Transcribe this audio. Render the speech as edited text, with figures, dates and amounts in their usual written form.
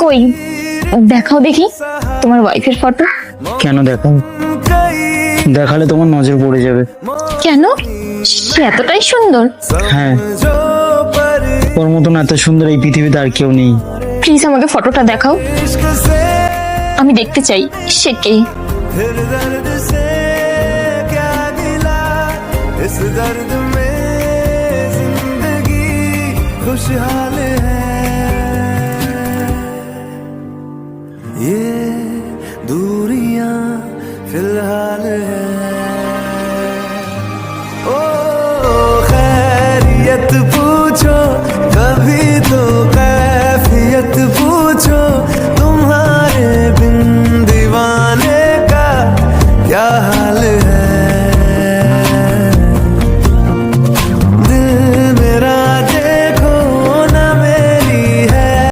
কই দেখাও দেখি তোমার ওয়াইফের ফটো। কেন দেখাও? দেখালে তোমার নজর পড়ে যাবে। কেন? সে এতটাই সুন্দর? হ্যাঁ, ওর মতন এত সুন্দর এই পৃথিবীতে আর কেউ নেই। প্লিজ আমাকে ফটোটা দেখাও, আমি দেখতে চাই সে কে। खुशहाल